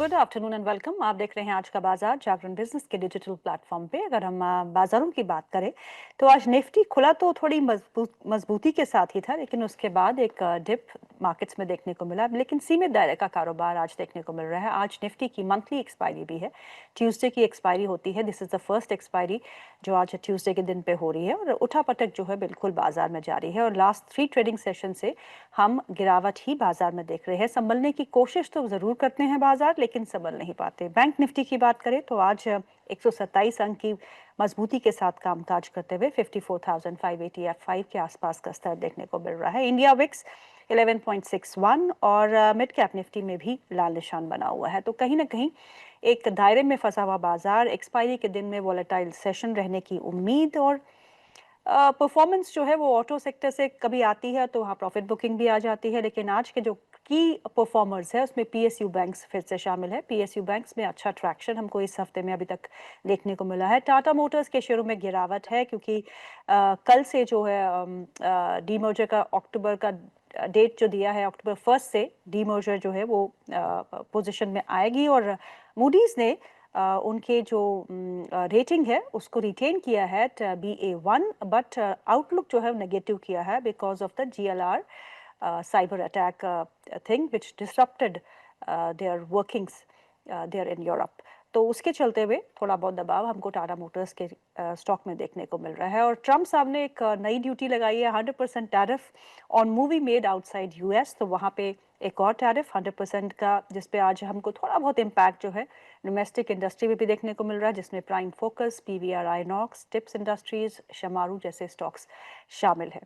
Good afternoon and welcome. आप देख रहे हैं आज का बाजार जागरण बिजनेस के डिजिटल प्लेटफॉर्म पे। अगर हम बाजारों की बात करें तो आज निफ्टी खुला तो थोड़ी मजबूती के साथ ही था, लेकिन उसके बाद एक डिप मार्केट्स में देखने को मिला। लेकिन सीमित दायरे का कारोबार आज देखने को मिल रहा है। आज निफ्टी की मंथली एक्सपायरी भी है, ट्यूसडे की एक्सपायरी होती है। This is the first expiry जो आज ट्यूसडे के दिन पे हो रही है और उठापटक जो है बिल्कुल बाजार में जारी है। और लास्ट 3 ट्रेडिंग सेशन से हम गिरावट ही बाजार में देख रहे हैं। संभलने की कोशिश तो जरूर करते हैं बाजार, लेकिन संभल नहीं पाते। बैंक निफ्टी की बात करें तो आज 127 अंक की मजबूती के साथ कामकाज करते हुए 54,580 F5 के आसपास का स्तर देखने को मिल रहा है। इंडिया विक्स 11.61 और मिड कैप निफ्टी में भी लाल निशान बना हुआ है। तो कहीं ना कहीं एक दायरे में फंसा हुआ बाजार, एक्सपायरी के दिन में वॉलेटाइल सेशन रहने की उम्मीद और परफॉर्मेंस जो है वो ऑटो सेक्टर से कभी आती है तो वहाँ प्रॉफिट बुकिंग भी आ जाती है। लेकिन आज के जो की परफॉर्मर्स है उसमें पीएसयू बैंक्स फिर से शामिल है। पीएसयू बैंक्स में अच्छा ट्रैक्शन हमको इस हफ्ते में अभी तक देखने को मिला है। टाटा मोटर्स के शेयरों में गिरावट है क्योंकि कल से जो है डीमर्जर का अक्टूबर का डेट जो दिया है, अक्टूबर 1 से डीमर्जर जो है वो पोजीशन में आएगी। और मूडीज ने उनके जो रेटिंग है उसको रिटेन किया है BA1, बट आउटलुक जो है नेगेटिव किया है because of the GLR cyber attack thing which disrupted their workings there in Europe। तो उसके चलते हुए थोड़ा बहुत दबाव हमको टाटा मोटर्स के स्टॉक में देखने को मिल रहा है। और ट्रम्प साहब ने एक नई ड्यूटी लगाई है, 100% tariff on movie made outside US। तो वहाँ पे एक और टैरिफ 100% का, जिसपे आज हमको थोड़ा बहुत इम्पैक्ट जो है डोमेस्टिक इंडस्ट्री में भी देखने को मिल रहा है, जिसमें Prime Focus, PVR INOX, Tips industries, Shemaroo जैसे स्टॉक्स शामिल है।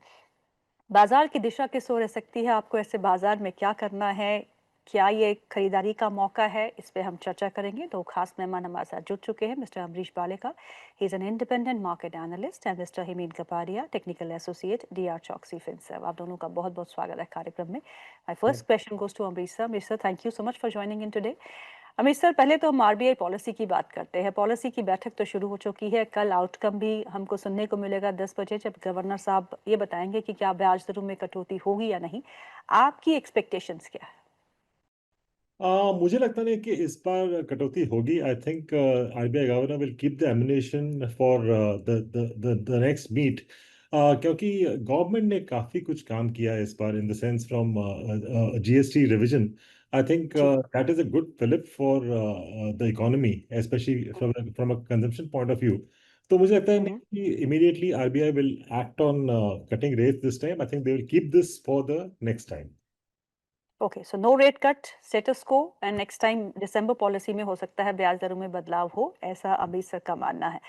बाजार की दिशा किस ओर रह सकती है? आपको ऐसे बाजार में क्या करना है? क्या ये खरीदारी का मौका है? इस पे हम चर्चा करेंगे। दो खास मेहमान हमारे साथ जुड़ चुके हैं। Mister Amrish Baleka, he is an independent market analyst, and mister Himen Kapadia, technical associate DR Choksey Finserv. आप दोनों का बहुत बहुत स्वागत है कार्यक्रम में। My first question goes to Amrish sir. Amrish sir, thank you so much for joining in today. Amit sir, पहले तो हम RBI पॉलिसी की बात करते हैं। पॉलिसी की बैठक तो शुरू हो चुकी है। कल आउटकम भी हमको सुनने को मिलेगा 10 बजे, जब गवर्नर साहब ये बताएंगे कि क्या ब्याज दरों में कटौती होगी या नहीं। आपकी एक्सपेक्टेशंस क्या है? मुझे लगता नहीं कि इस बार कटौती होगी। I think RBI governor will keep the ammunition for the next meet, क्योंकि गवर्नमेंट ने काफी कुछ काम किया है इस बार, in the sense from GST revision. I think ji. That is a good fillip for the economy, specially from a consumption point of view. तो मुझे लगता है नहीं हम्म। कि immediately RBI will act on cutting rates this time. I think they will keep this for the next time. Okay, so no rate cut, status quo, and next time December policy में हो सकता है ब्याज दरों में बदलाव हो, ऐसा अमित सर का मानना है।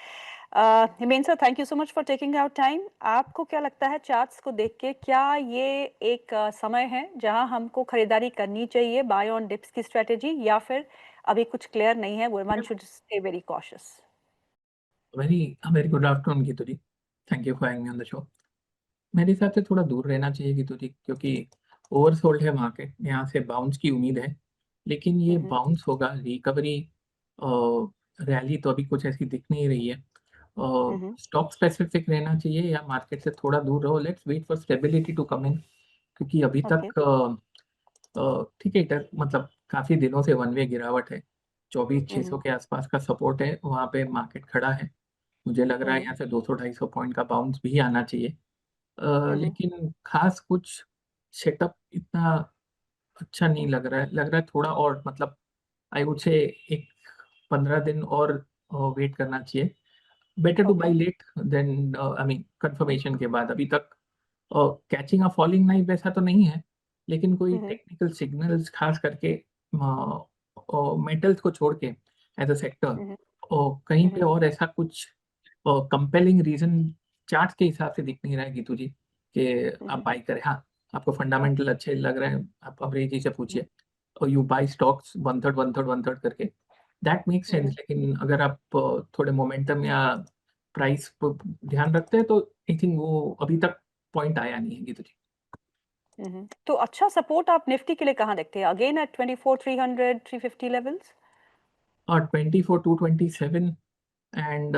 Himen sir, thank you so much for taking out time. आपको क्या लगता है चार्ट्स को देख के, क्या ये एक समय है जहां हमको खरीदारी करनी चाहिए, बाय ऑन डिप्स की स्ट्रेटेजी, या फिर अभी कुछ क्लियर नहीं है, one should stay very cautious? Very good afternoon Geetu ji. Thank you for having me on the show. मेरे हिसाब से थोड़ा दूर रहना चाहिए गीतू जी, क्योंकि ओवरसोल्ड है मार्केट। यहाँ से बाउंस की उम्मीद है, लेकिन ये बाउंस होगा, रिकवरी रैली तो अभी कुछ ऐसी दिख नहीं रही है। स्टॉक स्पेसिफिक रहना चाहिए या मार्केट से थोड़ा दूर रहो। Let's wait for stability to come in, क्योंकि अभी ओके। तक ठीक है, इधर मतलब काफी दिनों से वन वे गिरावट है। 24,600 के आसपास का सपोर्ट है, वहाँ पे मार्केट खड़ा है। मुझे लग रहा है यहाँ से 200-250 पॉइंट का बाउंस भी आना चाहिए। लेकिन खास कुछ सेटअप इतना अच्छा नहीं लग रहा है। थोड़ा और, मतलब आई वुड से एक 15 दिन और वेट करना चाहिए। Better to okay. Buy late then, I mean confirmation के बाद। अभी तक कैचिंग अ फॉलिंग नाइफ वैसा तो नहीं है, लेकिन कोई टेक्निकल सिग्नल्स खास करके मेटल्स को छोड़ के एज अ सेक्टर कहीं पे और ऐसा कुछ कंपेलिंग रीजन चार्ट के हिसाब से दिख नहीं रहा है गीतू जी कि आप बाई करें। हाँ, आपको फंडामेंटल अच्छे लग रहे हैं, आप अमरीश जी से पूछिए, और you by stocks one third करके, दैट मेक सेंस। लेकिन अगर आप थोड़े मोमेंटम या प्राइस पर ध्यान रखते हैं तो आई थिंक वो अभी तक पॉइंट आया नहीं है गीतू जी। तो अच्छा सपोर्ट आप निफ्टी के लिए कहाँ देखते हैं? Again eight 24,300 350 levels? 24,227 एंड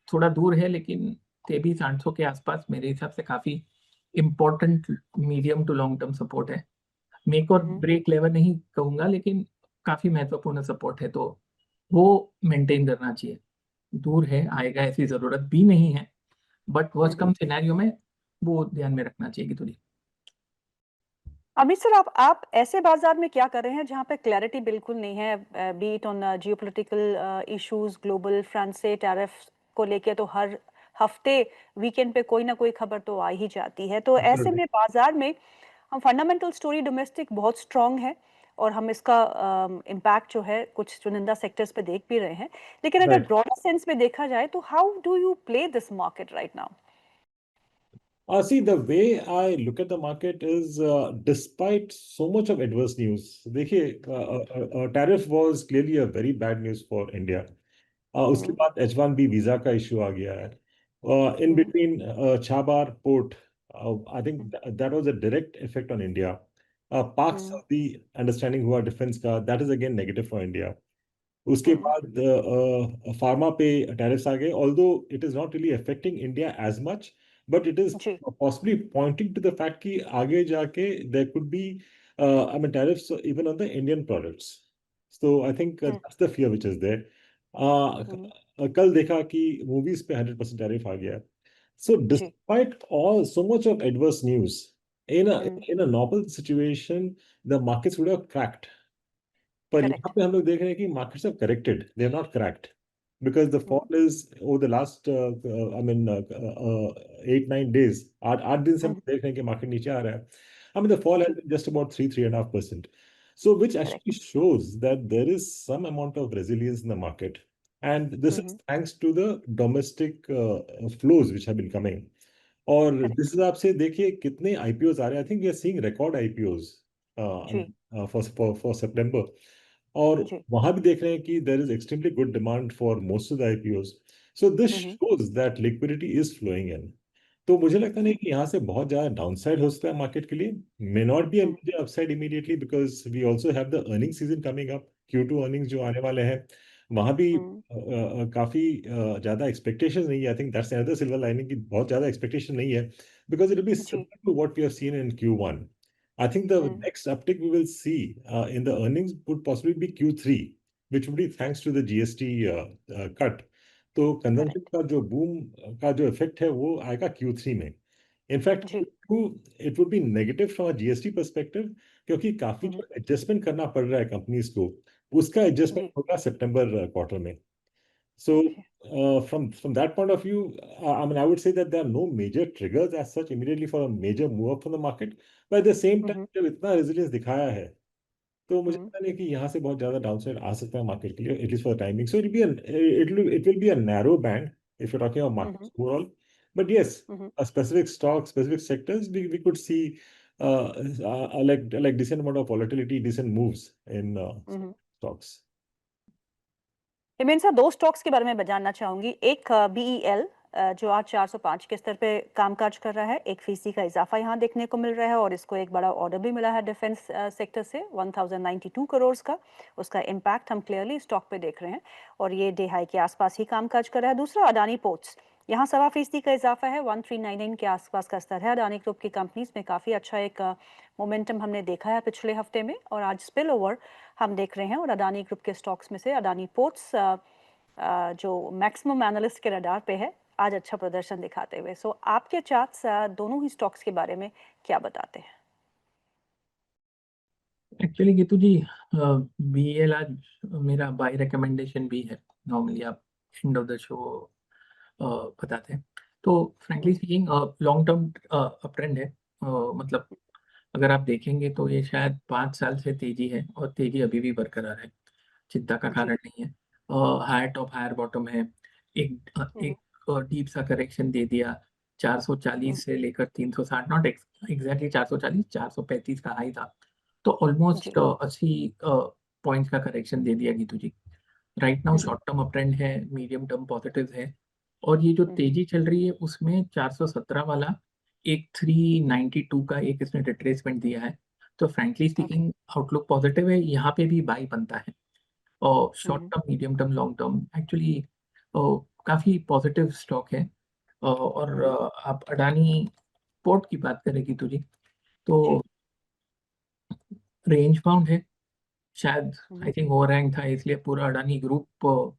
थोड़ा दूर है, लेकिन 23,800 के आसपास मेरे हिसाब से काफी important medium to long term support है। मेक और ब्रेक लेवल नहीं कहूंगा, लेकिन काफी महत्वपूर्ण सपोर्ट है, तो वो मेंटेन करना चाहिए। दूर है, आएगा ऐसी जरूरत भी नहीं है, बट वर्स्ट कम सिनेरियो में वो ध्यान में रखना चाहिए कि थोड़ी। अमित सर, आप ऐसे बाजार में क्या कर रहे हैं जहां पे क्लैरिटी बिल्कुल नहीं है, B it on geopolitical issues, global front से टैरिफ को लेके तो हर हफ्ते वीकेंड पे कोई ना कोई खबर तो आ ही जाती है। तो ऐसे में बाजार में हम फंडामेंटल स्टोरी डोमेस्टिक बहुत स्ट्रांग है और हम इसका इम्पैक्ट जो है कुछ चुनिंदा सेक्टर्स पे देख भी रहे हैं, लेकिन अगर Right. ब्रॉडर सेंस में देखा जाए तो how do you play this market right now? See, the way I look at the market is, despite so much of adverse news, देखिए, tariff was clearly a very bad news for India. उसके बाद H1B visa का issue आ गया है. In between, Chabahar port, I think that was a direct effect on India. Pak Saudi understanding हुआ defence का, that is again negative for India. उसके बाद pharma पे टैरिफ्स आ गए, although it is not really affecting India as much, but it is ji possibly pointing to the fact कि आगे जाके there could be, I mean, tariffs even on the Indian products. So I think that's the fear which is there. कल देखा कि movies पे 100% tariff आ गया. So ji despite all so much of adverse news, in a normal situation, the markets would have cracked. पर correct. यहाँ पे हम लोग देख रहे हैं कि markets have corrected. They have not cracked because the fall is over the last, I mean, 8-9 days. 8 दिन से हम देख रहे हैं कि market नीचे आ रहा है. I mean, the fall has been just about 3.5%. So, which actually correct. shows that there is some amount of resilience in the market. And this is thanks to the domestic flows which have been coming. और जिस हिसाब से देखिए कितने IPOs आ रहे हैं. I think we are seeing record IPOs ji for September. और जी वहां भी देख रहे हैं कि there is extremely good demand for most of the IPOs. So this shows that liquidity is flowing in. तो मुझे लगता नहीं कि यहाँ से बहुत ज्यादा डाउनसाइड हो सकता है मार्केट के लिए. May not be a major upside immediately because we also have the earning season coming up. Q2 earnings जो आने वाले हैं वहां भी काफी ज्यादा एक्सपेक्टेशन नहीं है. I think that's another silver lining कि बहुत ज्यादा एक्सपेक्टेशन नहीं है बिकॉज इट विल बी जी similar to what we have seen in Q1. I think the next uptick we will see in the earnings would possibly be Q3, which would be thanks to the GST cut. तो consumption correct. का जो boom का जो effect है वो आएगा Q3 में. In fact जी Q2 it would be negative from GST perspective क्योंकि काफी जो एडजस्टमेंट करना पड़ रहा है कंपनीज को उसका एडजस्टमेंट जी होगा सितंबर क्वार्टर में. So, okay from that point of view, I mean, I would say that there are no major triggers as such immediately for a major move up from the market. But at the same time, जब इतना resilience दिखाया है, तो मुझे पता नहीं कि यहाँ से बहुत ज्यादा डाउनसाइड आ सकता है मार्केट के लिए, at least for the timing. So it will be a narrow band if you're talking about markets overall. But yes, a specific stock, specific sectors, we could see like decent amount of volatility, decent moves in stocks. हिमेन साहब, दो stocks के बारे में जानना चाहूंगी। एक BEL जो आज 405 के स्तर पे कामकाज कर रहा है, 1% का इजाफा यहाँ देखने को मिल रहा है और इसको एक बड़ा ऑर्डर भी मिला है डिफेंस सेक्टर से 1092 करोड़ का। उसका इम्पैक्ट हम क्लियरली स्टॉक पे देख रहे हैं और ये डे हाई के आसपास ही कामकाज कर रहा है। दूसरा अडानी पोर्ट्स, यहाँ 1.25% का इजाफा है, 1399 के आसपास का स्तर है। अडानी ग्रुप की कंपनीज में काफ़ी अच्छा एक मोमेंटम हमने देखा है पिछले हफ्ते में और आज स्पिल ओवर हम देख रहे हैं और अडानी ग्रुप के स्टॉक्स में से अडानी पोर्ट्स जो मैक्सिमम एनालिस्ट के रडार पे है आज अच्छा प्रदर्शन दिखाते हुए। सो आपके चार्ट्स दोनों ही स्टॉक्स के बारे में क्या बताते हैं? एक्चुअली गीतू जी, BEL आज मेरा बाय रिकमेंडेशन भी है। नॉर्मली आप एंड ऑफ द शो बताते हैं, तो frankly speaking long term up trend है। मतलब अगर आप देखेंगे तो ये शायद 5 साल से तेजी है और तेजी अभी भी बरकरार है, चिंता का कारण नहीं है। हायर टॉप हायर बॉटम है, एक डीप सा करेक्शन दे दिया 440 से लेकर 360, नॉट एग्जैक्टली 440, 435 का हाई था, तो ऑलमोस्ट 80 पॉइंट्स का करेक्शन दे दिया Geetu ji. Right now short term up trend है, मीडियम टर्म पॉजिटिव है और ये जो तेजी चल रही है उसमें 417 वाला एक 392 का एक इसने रिट्रेसमेंट दिया है। तो फ्रैंकली स्पीकिंग आउटलुक पॉजिटिव है, यहाँ पे भी बाई बनता है। और short term, medium term, long term actually काफ़ी पॉजिटिव स्टॉक है। और आप अडानी पोर्ट की बात करें गीतू जी, तो रेंज बाउंड है, शायद आई थिंक ओवरहैंग था, इसलिए पूरा अडानी ग्रुप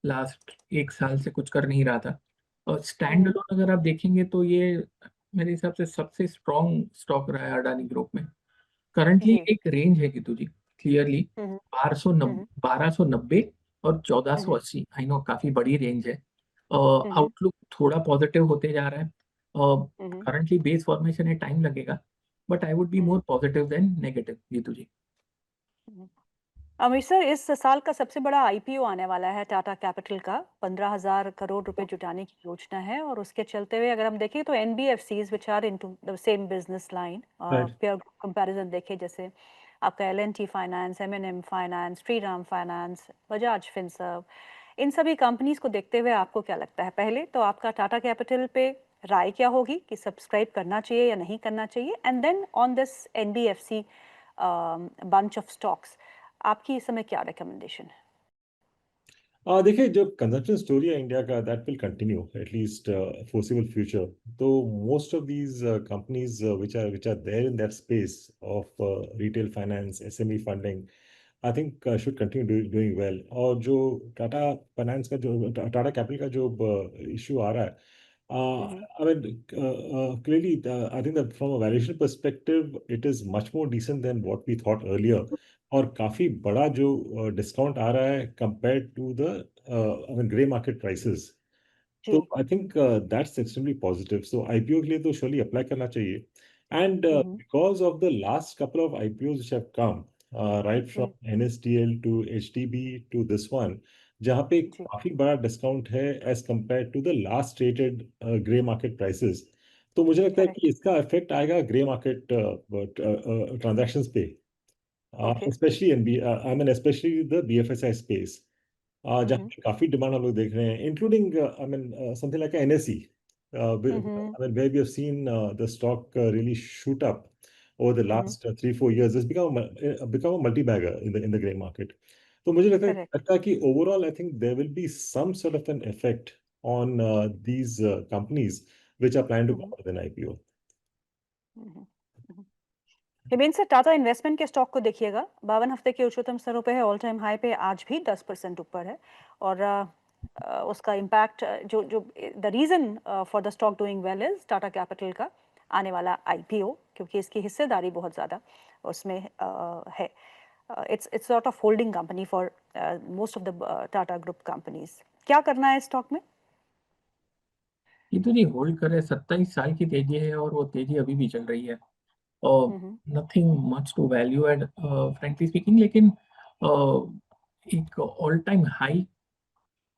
लास्ट 1 साल से कुछ कर नहीं रहा था। और स्टैंड अलोन अगर आप देखेंगे तो ये मेरे हिसाब से सबसे स्ट्रॉन्ग स्टॉक रहा है अडानी ग्रुप में। करंटली जी। एक रेंज है गीतू जी, क्लियरली 1290 और 1480। आई नो काफी बड़ी रेंज है। आउटलुक थोड़ा पॉजिटिव होते जा रहा है। करंटली बेस फॉर्मेशन है, टाइम लगेगा, but I would be more positive than negative Geetu ji. Amit sir, इस साल का सबसे बड़ा आईपीओ आने वाला है टाटा कैपिटल का। 15,000 करोड़ रुपए जुटाने की योजना है और उसके चलते हुए अगर हम देखें तो NBFCs which are into the same business line, peer comparison देखें जैसे आपका LNT finance, MNM finance, Shriram finance, Bajaj Finserv, इन सभी कंपनीज को देखते हुए आपको क्या लगता है? पहले तो आपका टाटा कैपिटल पे राय क्या होगी कि सब्सक्राइब करना चाहिए या नहीं करना चाहिए, and then on this NBFC bunch of stocks आपकी इस समय क्या रिकमेंडेशन है? देखिए, जो कंजम्पशन स्टोरी है इंडिया का, that will continue at least foreseeable future. तो most of these companies which are there in that space of retail finance, SME funding, I think should continue doing well. और जो Tata finance का, जो Tata Capital का जो issue आ रहा है, I mean, clearly, I think that from a valuation perspective, it is much more decent than what we thought earlier. और काफी बड़ा जो डिस्काउंट आ रहा है compared to the I mean grey market prices. तो I think that's extremely positive. So IPO के लिए तो श्योरली अप्लाई करना चाहिए। And because of the last couple of IPOs which have come right from NSDL to HDB to this one, जहाँ पे काफी बड़ा डिस्काउंट है as compared to the last rated grey market prices. तो मुझे लगता है कि इसका इफेक्ट आएगा ग्रे मार्केट ट्रांजैक्शंस पे, specially specially the BFSI space, जहाँ पे काफी डिमांड हम लोग देख रहे हैं, including I mean something like NSE, I mean where we have seen the stock really shoot up over the last 3-4 years. It's become a multi-bagger in the gray market. तो मुझे लगता है कि overall I think there will be some sort of an effect on these companies which are planning to come out with an IPO. Hemendra sir, Tata investment के stock को देखिएगा, 52 हफ्ते के उच्चतम स्तरों पे है, ऑल टाइम हाई पे आज भी 10% ऊपर है। और उसका इम्पैक्ट जो जो the reason for the stock doing well is Tata Capital का आने वाला आईपीओ, क्योंकि इसकी हिस्सेदारी बहुत ज़्यादा उसमें है। It's sort of holding company for most of the Tata group companies. क्या करना है स्टॉक में? ये तो जी होल्ड करे, 27 साल की तेजी है और वो तेजी अभी भी चल रही है। और nothing much to value add frankly speaking, लेकिन एक ऑल टाइम हाई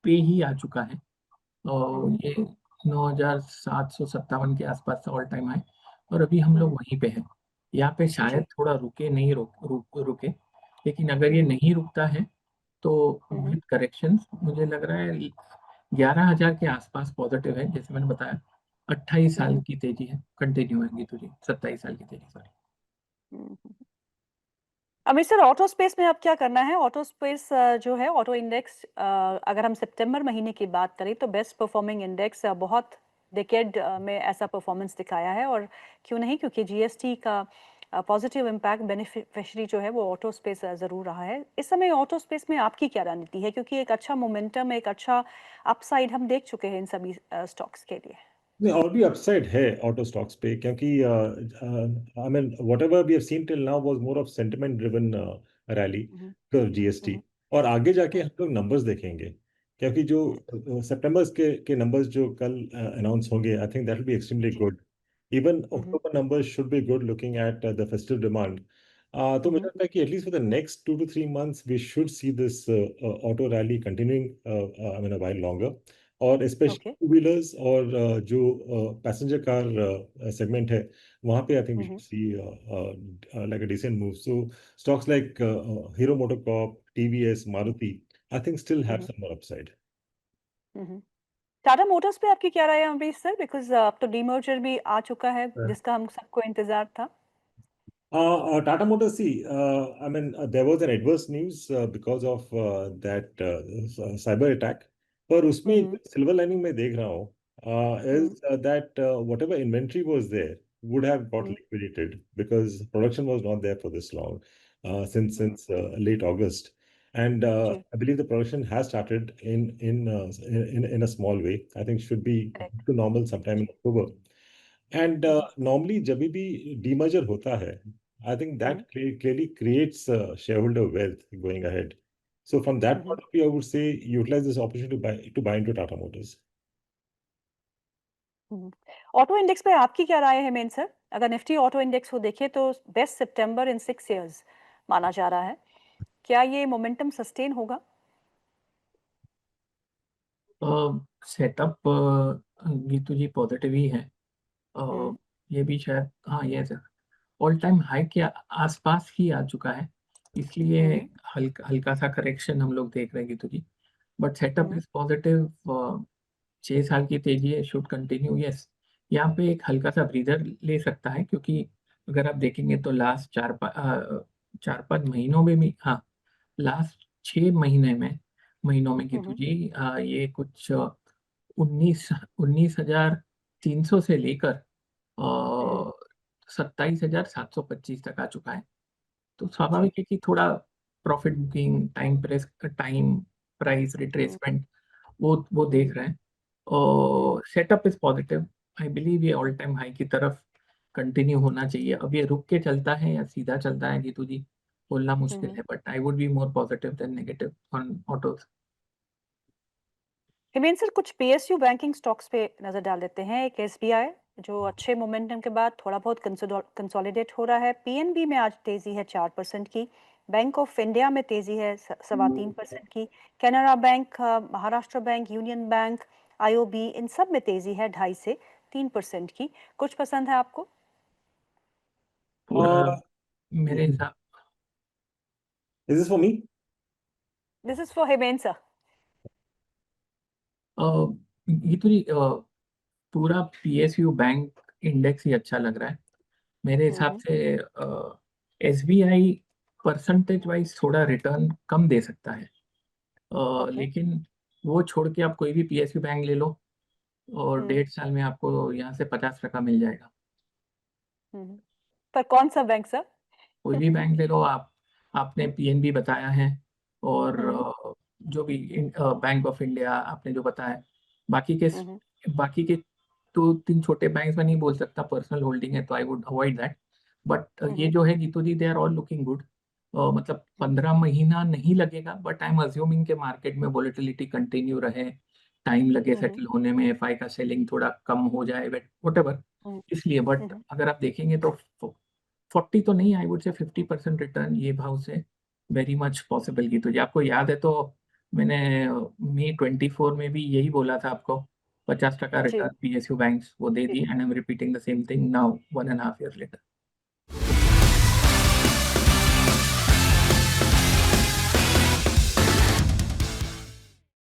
पे ही आ चुका है। और ये 9,757 के आसपास ऑल टाइम हाई, और अभी हम लोग वहीं पे हैं। यहाँ पे शायद थोड़ा रुके नहीं रुके, लेकिन अगर ये नहीं रुकता है तो विद करेक्शंस मुझे लग रहा है 11,000 के आसपास पॉजिटिव है। जैसे मैंने बताया 28 साल की तेजी है, कंटिन्यू है गीतू जी, 27 साल की तेजी, sorry. Amit sir, auto space में अब क्या करना है? ऑटो स्पेस जो है, ऑटो इंडेक्स, अगर हम सितंबर महीने की बात करें तो बेस्ट परफॉर्मिंग इंडेक्स बहुत डिकेड में ऐसा परफॉर्मेंस दिखाया है। और क्यों नहीं, क्योंकि जीएसटी का पॉजिटिव इम्पैक्ट बेनिफिशियरी जो है वो ऑटो स्पेस ज़रूर रहा है। इस समय ऑटो स्पेस में आपकी क्या रणनीति है, क्योंकि एक अच्छा मोमेंटम, एक अच्छा अपसाइड हम देख चुके हैं इन सभी स्टॉक्स के लिए? नहीं, और भी अपसाइड है ऑटो स्टॉक्स पे, क्योंकि I mean whatever we have seen till now was more of sentiment driven rally because GST. और आगे जाके हम लोग नंबर्स देखेंगे, क्योंकि जो सितंबर के नंबर्स जो कल अनाउंस होंगे, I think that will be extremely good. Even October numbers should be good looking at the festive demand. तो मुझे लगता है कि at least for the next 2 to 3 months we should see this auto rally continuing I mean a while longer. और specially two wheelers और जो passenger car segment है, वहाँ पे I think we should see like a decent move. So stocks like Hero MotoCorp, TVS, Maruti, I think still have some more upside. Tata Motors पे आपकी क्या राय है अमरीश सर? बिकॉज अब तो डीमर्जर भी आ चुका है जिसका हम सबको इंतजार था। Tata Motors, see, I mean, there was an adverse news because of that cyber attack. पर उसमें सिल्वर लाइनिंग में देख रहा हूँ is that whatever inventory was there would have got liquidated because production was not there for this long. since late August. And जी I believe the production has started in a small way. I think should be correct to normal sometime in October. And normally जब भी demerger होता है, I think that clearly creates shareholder wealth going ahead. So from that point of view, I would say utilize this opportunity to buy into Tata Motors. Auto index पे आपकी क्या राय है main sir? अगर Nifty auto index को देखें तो best सितंबर इन 6 years माना जा रहा है। क्या ये मोमेंटम सस्टेन होगा? सेटअप गीतू जी पॉजिटिव ही है। ये भी शायद हाँ ये ऑल टाइम हाई के आसपास ही आ चुका है, इसलिए हल्का सा करेक्शन हम लोग देख रहे हैं गीतू जी, बट सेटअप इज पॉजिटिव। 6 साल की तेजी है, शुड कंटिन्यू। यस, यहाँ पे एक हल्का सा ब्रीदर ले सकता है, क्योंकि अगर आप देखेंगे तो लास्ट 4-5 महीनों में भी, हाँ लास्ट 6 महीनों में गीतू जी ये कुछ 19,300 से लेकर 27,725 तक आ चुका है। तो स्वाभाविक है कि थोड़ा profit booking, time price retracement वो देख रहे हैं। और setup is positive. I believe ये ऑल टाइम हाई की तरफ कंटिन्यू होना चाहिए। अब ये रुक के चलता है या सीधा चलता है गीतू जी, बोलना मुश्किल है, but I would be more positive than negative on autos. Himen sir, कुछ पीएसयू बैंकिंग स्टॉक्स पे नजर डाल देते हैं। एक एसबीआई जो अच्छे मोमेंटम के बाद थोड़ा बहुत कंसोलिडेट हो रहा है। पीएनबी में आज तेजी है 4% की। बैंक ऑफ इंडिया में तेजी है 3.25% की। Canara bank, Maharashtra bank, union bank, IOB, इन सब में तेजी है 2.5 से 3% की। कुछ पसंद है आपको? मेरे हिसाब Is this for me? This is for Himen sir. Geetu ji पूरा पीएसयू बैंक इंडेक्स ही अच्छा लग रहा है मेरे हिसाब से। एसबीआई परसेंटेज वाइज थोड़ा रिटर्न कम दे सकता है, लेकिन वो छोड़ के आप कोई भी पीएसयू बैंक ले लो और 1.5 साल में आपको यहाँ से 50% मिल जाएगा। पर कौन सा बैंक सर? कोई भी बैंक ले लो आप। आपने पीएनबी बताया है, और जो भी बैंक ऑफ इंडिया आपने जो बताया, बाकी के 2-3 छोटे बैंक्स में नहीं बोल सकता, पर्सनल होल्डिंग है तो I would avoid that. But ये जो है Geetu ji, they are all looking good. मतलब 15 महीना नहीं लगेगा, बट आई एम अज्यूमिंग के मार्केट में वोलेटिलिटी कंटिन्यू रहे, टाइम लगे सेटल होने में, एफआई का सेलिंग थोड़ा कम हो जाए, व्हाटएवर, इसलिए। बट अगर आप देखेंगे तो 40 तो नहीं, आई वुड से 50% रिटर्न ये भाव से वेरी मच पॉसिबल की। तो ये आपको याद है तो मैंने मई 24 में भी यही बोला था आपको, 50% रिटर्न पीएसयू बैंक्स वो दे दी, and I am repeating the same thing now 1.5 years later।